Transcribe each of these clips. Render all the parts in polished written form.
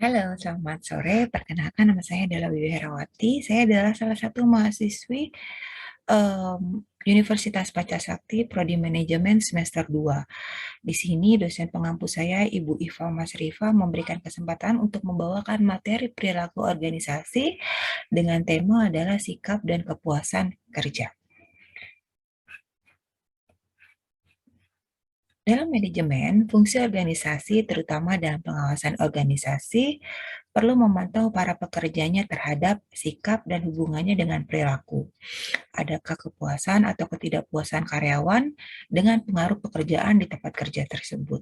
Halo, selamat sore. Perkenalkan nama saya adalah Wiwi Herawati. Saya adalah salah satu mahasiswi Universitas Pancasakti Prodi Manajemen semester 2. Di sini dosen pengampu saya, Ibu Iva Masrifa, memberikan kesempatan untuk membawakan materi perilaku organisasi dengan tema adalah sikap dan kepuasan kerja. Dalam manajemen, fungsi organisasi, terutama dalam pengawasan organisasi, perlu memantau para pekerjanya terhadap sikap dan hubungannya dengan perilaku. Adakah kepuasan atau ketidakpuasan karyawan dengan pengaruh pekerjaan di tempat kerja tersebut?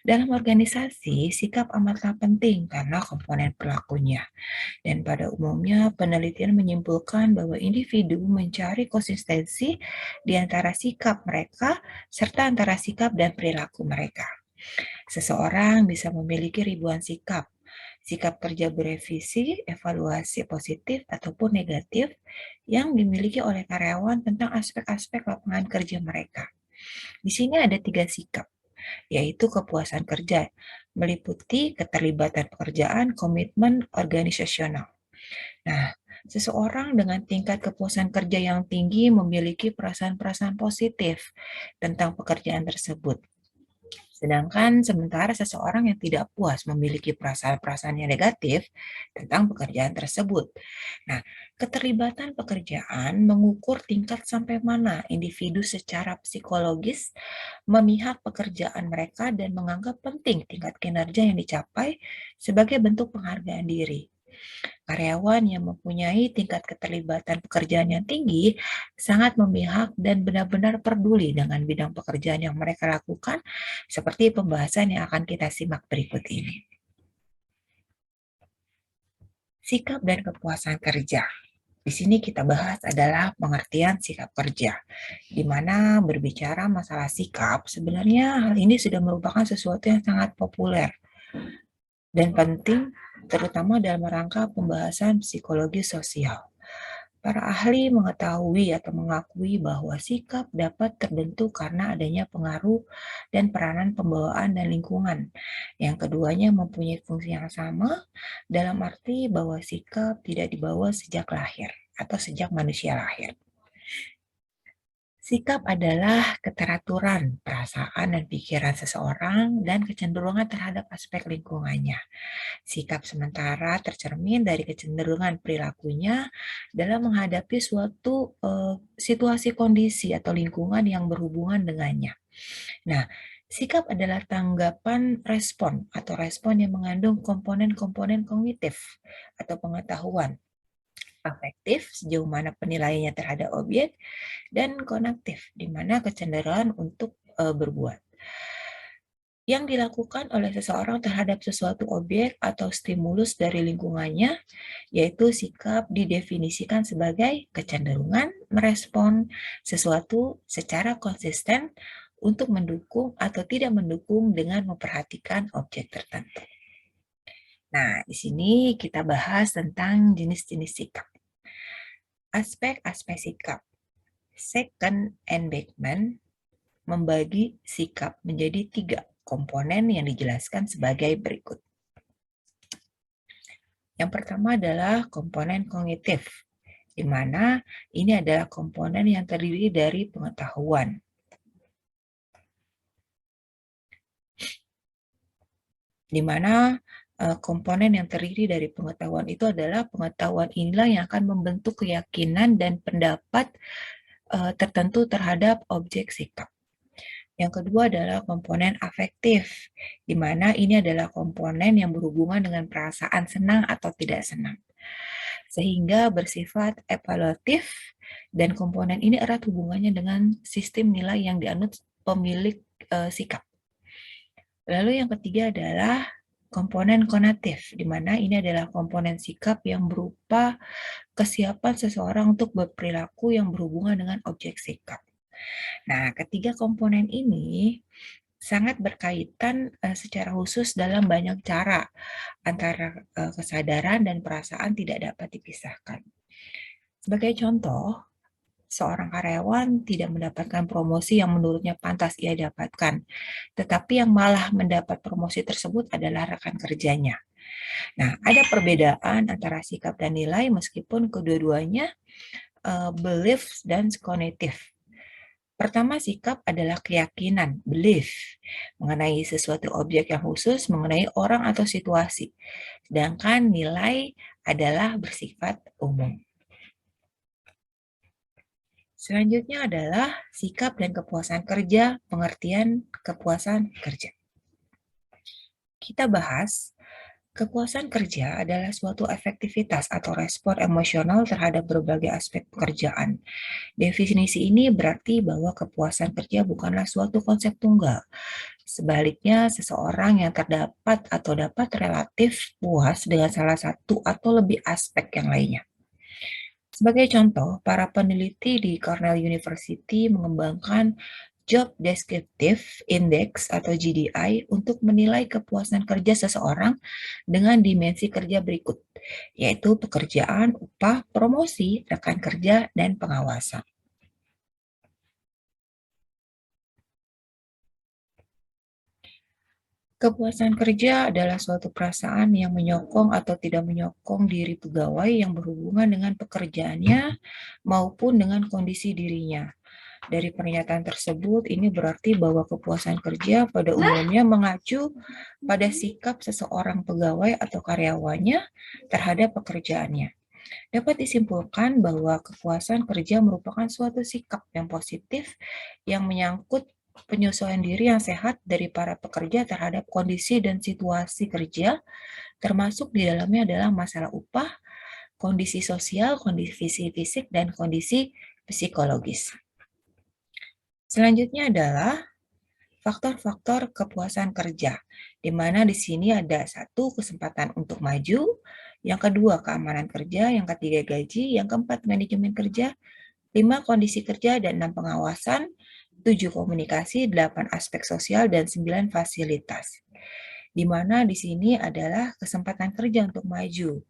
Dalam organisasi, sikap amatlah penting karena komponen perilakunya. Dan pada umumnya, penelitian menyimpulkan bahwa individu mencari konsistensi di antara sikap mereka serta antara sikap dan perilaku mereka. Seseorang bisa memiliki ribuan sikap. Sikap kerja berevisi, evaluasi positif ataupun negatif yang dimiliki oleh karyawan tentang aspek-aspek lapangan kerja mereka. Di sini ada 3 sikap, yaitu kepuasan kerja, meliputi keterlibatan pekerjaan, komitmen organisasional. Nah, seseorang dengan tingkat kepuasan kerja yang tinggi memiliki perasaan-perasaan positif tentang pekerjaan tersebut. Sedangkan sementara seseorang yang tidak puas memiliki perasaan-perasaan yang negatif tentang pekerjaan tersebut. Nah, keterlibatan pekerjaan mengukur tingkat sampai mana individu secara psikologis memihak pekerjaan mereka dan menganggap penting tingkat kinerja yang dicapai sebagai bentuk penghargaan diri. Karyawan yang mempunyai tingkat keterlibatan pekerjaan yang tinggi sangat memihak dan benar-benar peduli dengan bidang pekerjaan yang mereka lakukan, seperti pembahasan yang akan kita simak berikut ini. Sikap dan kepuasan kerja. Di sini kita bahas adalah pengertian sikap kerja, di mana berbicara masalah sikap, sebenarnya hal ini sudah merupakan sesuatu yang sangat populer dan penting, terutama dalam rangka pembahasan psikologi sosial. Para ahli mengetahui atau mengakui bahwa sikap dapat terbentuk karena adanya pengaruh dan peranan pembawaan dan lingkungan. Yang keduanya mempunyai fungsi yang sama dalam arti bahwa sikap tidak dibawa sejak lahir atau sejak manusia lahir. Sikap adalah keteraturan perasaan dan pikiran seseorang dan kecenderungan terhadap aspek lingkungannya. Sikap sementara tercermin dari kecenderungan perilakunya dalam menghadapi suatu situasi kondisi atau lingkungan yang berhubungan dengannya. Nah, sikap adalah tanggapan respon atau respon yang mengandung komponen-komponen kognitif atau pengetahuan, afektif sejauh mana penilaiannya terhadap objek, dan konaktif di mana kecenderungan untuk berbuat. Yang dilakukan oleh seseorang terhadap sesuatu objek atau stimulus dari lingkungannya, yaitu sikap didefinisikan sebagai kecenderungan merespon sesuatu secara konsisten untuk mendukung atau tidak mendukung dengan memperhatikan objek tertentu. Nah, di sini kita bahas tentang jenis-jenis sikap. Aspek-aspek sikap. Second and Beckman membagi sikap menjadi 3 komponen yang dijelaskan sebagai berikut. Yang pertama adalah komponen kognitif, di mana ini adalah komponen yang terdiri dari pengetahuan. Di mana komponen yang terdiri dari pengetahuan itu adalah pengetahuan inilah yang akan membentuk keyakinan dan pendapat tertentu terhadap objek sikap. Yang kedua adalah komponen afektif, di mana ini adalah komponen yang berhubungan dengan perasaan senang atau tidak senang, sehingga bersifat evaluatif, dan komponen ini erat hubungannya dengan sistem nilai yang dianut pemilik sikap. Lalu yang ketiga adalah komponen konatif, di mana ini adalah komponen sikap yang berupa kesiapan seseorang untuk berperilaku yang berhubungan dengan objek sikap. Nah, ketiga komponen ini sangat berkaitan secara khusus dalam banyak cara antara kesadaran dan perasaan tidak dapat dipisahkan. Sebagai contoh, seorang karyawan tidak mendapatkan promosi yang menurutnya pantas ia dapatkan, tetapi yang malah mendapat promosi tersebut adalah rekan kerjanya. Nah, ada perbedaan antara sikap dan nilai meskipun kedua-duanya belief dan kognitif. Pertama, sikap adalah keyakinan, belief, mengenai sesuatu objek yang khusus, mengenai orang atau situasi. Sedangkan nilai adalah bersifat umum. Selanjutnya adalah sikap dan kepuasan kerja, pengertian kepuasan kerja. Kita bahas, kepuasan kerja adalah suatu efektivitas atau respon emosional terhadap berbagai aspek pekerjaan. Definisi ini berarti bahwa kepuasan kerja bukanlah suatu konsep tunggal. Sebaliknya, seseorang yang terdapat atau dapat relatif puas dengan salah satu atau lebih aspek yang lainnya. Sebagai contoh, para peneliti di Cornell University mengembangkan Job Descriptive Index atau GDI untuk menilai kepuasan kerja seseorang dengan dimensi kerja berikut, yaitu pekerjaan, upah, promosi, rekan kerja, dan pengawasan. Kepuasan kerja adalah suatu perasaan yang menyokong atau tidak menyokong diri pegawai yang berhubungan dengan pekerjaannya maupun dengan kondisi dirinya. Dari pernyataan tersebut, ini berarti bahwa kepuasan kerja pada umumnya mengacu pada sikap seseorang pegawai atau karyawannya terhadap pekerjaannya. Dapat disimpulkan bahwa kepuasan kerja merupakan suatu sikap yang positif yang menyangkut penyesuaian diri yang sehat dari para pekerja terhadap kondisi dan situasi kerja, termasuk di dalamnya adalah masalah upah, kondisi sosial, kondisi fisik, dan kondisi psikologis. Selanjutnya adalah faktor-faktor kepuasan kerja, di mana di sini ada satu, kesempatan untuk maju, yang kedua, keamanan kerja, yang ketiga, gaji, yang keempat, manajemen kerja, 5, kondisi kerja, dan 6, pengawasan, 7, komunikasi, 8, aspek sosial, dan 9, fasilitas. Di mana di sini adalah kesempatan kerja untuk maju.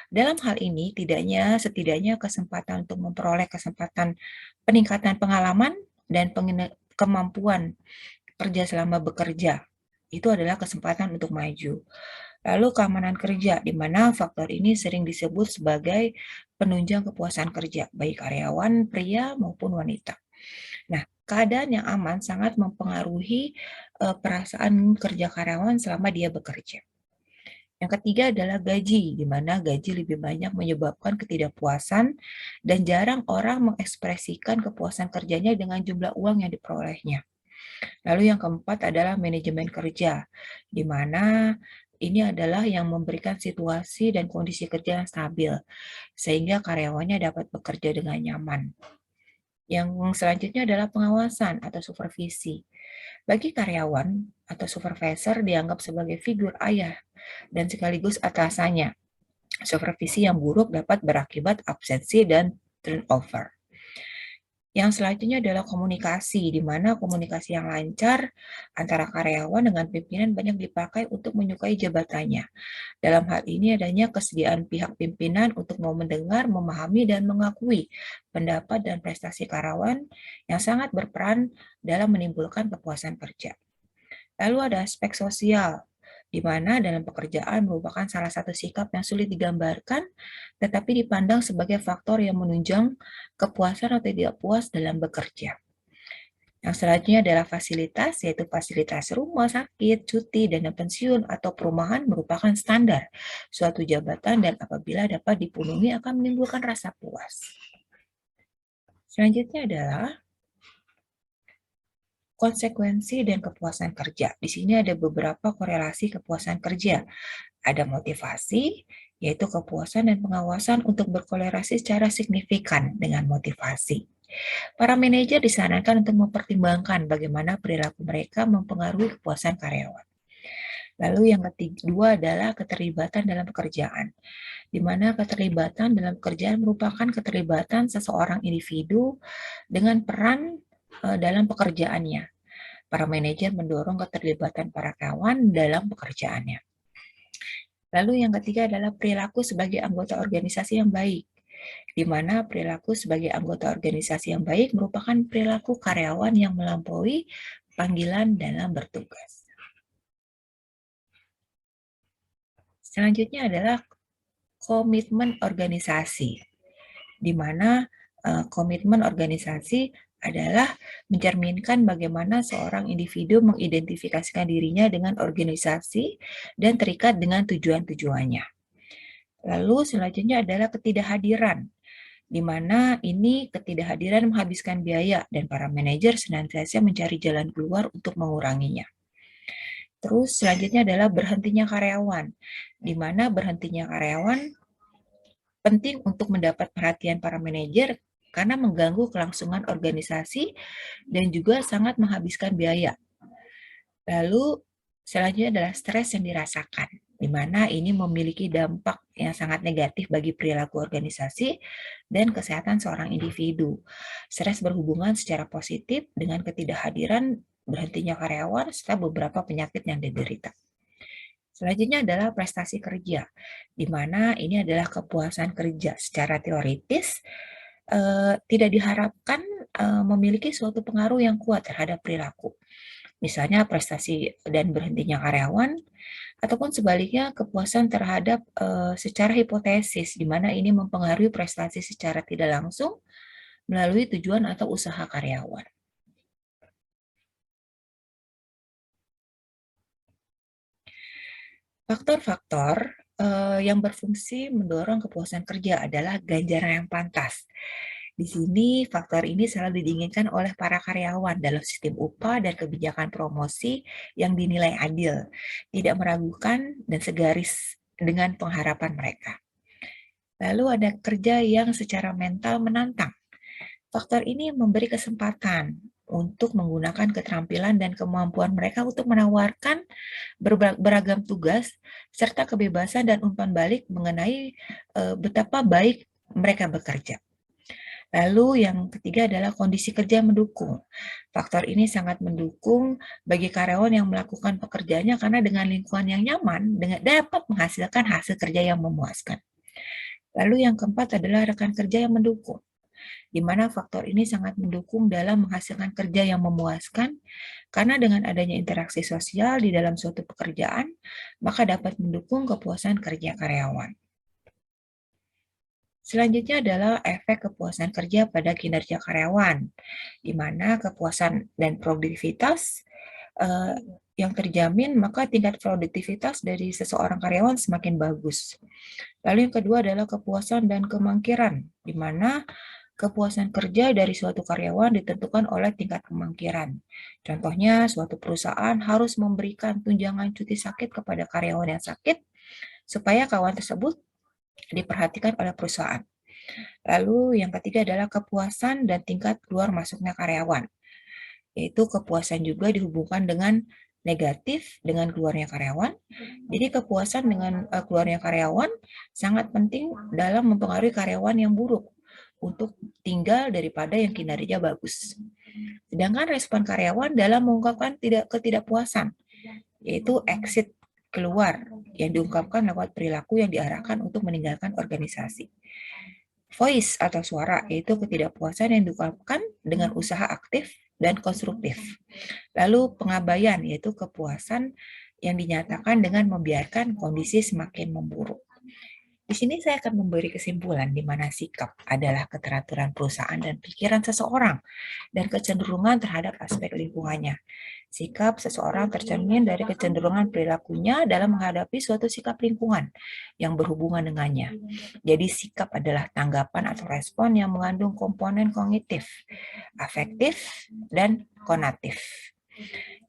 Dalam hal ini, setidaknya kesempatan untuk memperoleh kesempatan peningkatan pengalaman dan kemampuan kerja selama bekerja. Itu adalah kesempatan untuk maju. Lalu keamanan kerja, di mana faktor ini sering disebut sebagai penunjang kepuasan kerja, baik karyawan pria maupun wanita. Nah, keadaan yang aman sangat mempengaruhi perasaan kerja karyawan selama dia bekerja. Yang ketiga adalah gaji, di mana gaji lebih banyak menyebabkan ketidakpuasan dan jarang orang mengekspresikan kepuasan kerjanya dengan jumlah uang yang diperolehnya. Lalu yang keempat adalah manajemen kerja, di mana ini adalah yang memberikan situasi dan kondisi kerja yang stabil, sehingga karyawannya dapat bekerja dengan nyaman. Yang selanjutnya adalah pengawasan atau supervisi. Bagi karyawan atau supervisor dianggap sebagai figur ayah dan sekaligus atasannya. Supervisi yang buruk dapat berakibat absensi dan turnover. Yang selanjutnya adalah komunikasi, di mana komunikasi yang lancar antara karyawan dengan pimpinan banyak dipakai untuk menyukai jabatannya. Dalam hal ini adanya kesediaan pihak pimpinan untuk mau mendengar, memahami, dan mengakui pendapat dan prestasi karyawan yang sangat berperan dalam menimbulkan kepuasan kerja. Lalu ada aspek sosial, di mana dalam pekerjaan merupakan salah satu sikap yang sulit digambarkan, tetapi dipandang sebagai faktor yang menunjang kepuasan atau tidak puas dalam bekerja. Yang selanjutnya adalah fasilitas, yaitu fasilitas rumah sakit, cuti, dana pensiun, atau perumahan merupakan standar suatu jabatan dan apabila dapat dipenuhi akan menimbulkan rasa puas. Selanjutnya adalah konsekuensi dan kepuasan kerja. Di sini ada beberapa korelasi kepuasan kerja. Ada motivasi, yaitu kepuasan dan pengawasan untuk berkorelasi secara signifikan dengan motivasi. Para manajer disarankan untuk mempertimbangkan bagaimana perilaku mereka mempengaruhi kepuasan karyawan. Lalu yang kedua adalah keterlibatan dalam pekerjaan, di mana keterlibatan dalam pekerjaan merupakan keterlibatan seseorang individu dengan peran dalam pekerjaannya. Para manajer mendorong keterlibatan para karyawan dalam pekerjaannya. Lalu yang ketiga adalah perilaku sebagai anggota organisasi yang baik, di mana perilaku sebagai anggota organisasi yang baik merupakan perilaku karyawan yang melampaui panggilan dalam bertugas. Selanjutnya adalah komitmen organisasi, di mana komitmen organisasi adalah mencerminkan bagaimana seorang individu mengidentifikasikan dirinya dengan organisasi dan terikat dengan tujuan-tujuannya. Lalu selanjutnya adalah ketidakhadiran, di mana ini ketidakhadiran menghabiskan biaya dan para manajer senantiasa mencari jalan keluar untuk menguranginya. Terus selanjutnya adalah berhentinya karyawan, di mana berhentinya karyawan penting untuk mendapat perhatian para manajer karena mengganggu kelangsungan organisasi dan juga sangat menghabiskan biaya. Lalu selanjutnya adalah stres yang dirasakan, di mana ini memiliki dampak yang sangat negatif bagi perilaku organisasi dan kesehatan seorang individu. Stres berhubungan secara positif dengan ketidakhadiran, berhentinya karyawan, serta beberapa penyakit yang diderita. Selanjutnya adalah prestasi kerja, di mana ini adalah kepuasan kerja secara teoritis tidak diharapkan memiliki suatu pengaruh yang kuat terhadap perilaku. Misalnya prestasi dan berhentinya karyawan, ataupun sebaliknya kepuasan terhadap secara hipotesis, di mana ini mempengaruhi prestasi secara tidak langsung melalui tujuan atau usaha karyawan. Faktor-faktor yang berfungsi mendorong kepuasan kerja adalah ganjaran yang pantas. Di sini, faktor ini selalu diinginkan oleh para karyawan dalam sistem upah dan kebijakan promosi yang dinilai adil, tidak meragukan dan segaris dengan pengharapan mereka. Lalu ada kerja yang secara mental menantang. Faktor ini memberi kesempatan untuk menggunakan keterampilan dan kemampuan mereka untuk menawarkan beragam tugas serta kebebasan dan umpan balik mengenai betapa baik mereka bekerja. Lalu yang ketiga adalah kondisi kerja mendukung. Faktor ini sangat mendukung bagi karyawan yang melakukan pekerjaannya karena dengan lingkungan yang nyaman dapat menghasilkan hasil kerja yang memuaskan. Lalu yang keempat adalah rekan kerja yang mendukung, di mana faktor ini sangat mendukung dalam menghasilkan kerja yang memuaskan, karena dengan adanya interaksi sosial di dalam suatu pekerjaan, maka dapat mendukung kepuasan kerja karyawan. Selanjutnya adalah efek kepuasan kerja pada kinerja karyawan, di mana kepuasan dan produktivitas yang terjamin, maka tingkat produktivitas dari seseorang karyawan semakin bagus. Lalu yang kedua adalah kepuasan dan kemangkiran, di mana kepuasan kerja dari suatu karyawan ditentukan oleh tingkat kemangkiran. Contohnya, suatu perusahaan harus memberikan tunjangan cuti sakit kepada karyawan yang sakit, supaya kawan tersebut diperhatikan oleh perusahaan. Lalu yang ketiga adalah kepuasan dan tingkat keluar masuknya karyawan, yaitu kepuasan juga dihubungkan dengan negatif dengan keluarnya karyawan. Jadi kepuasan dengan keluarnya karyawan sangat penting dalam mempengaruhi karyawan yang buruk untuk tinggal daripada yang kinerja bagus. Sedangkan respon karyawan dalam mengungkapkan ketidakpuasan, yaitu exit keluar yang diungkapkan lewat perilaku yang diarahkan untuk meninggalkan organisasi. Voice atau suara, yaitu ketidakpuasan yang diungkapkan dengan usaha aktif dan konstruktif. Lalu pengabaian, yaitu kepuasan yang dinyatakan dengan membiarkan kondisi semakin memburuk. Di sini saya akan memberi kesimpulan di mana sikap adalah keteraturan perusahaan dan pikiran seseorang dan kecenderungan terhadap aspek lingkungannya. Sikap seseorang tercermin dari kecenderungan perilakunya dalam menghadapi suatu sikap lingkungan yang berhubungan dengannya. Jadi sikap adalah tanggapan atau respon yang mengandung komponen kognitif, afektif, dan konatif.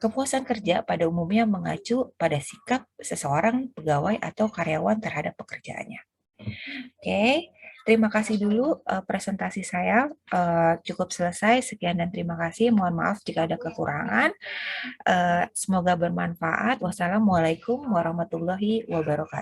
Kepuasan kerja pada umumnya mengacu pada sikap seseorang pegawai atau karyawan terhadap pekerjaannya. Oke, terima kasih dulu presentasi saya cukup selesai. Sekian dan terima kasih. Mohon maaf jika ada kekurangan. Semoga bermanfaat. Wassalamualaikum warahmatullahi wabarakatuh.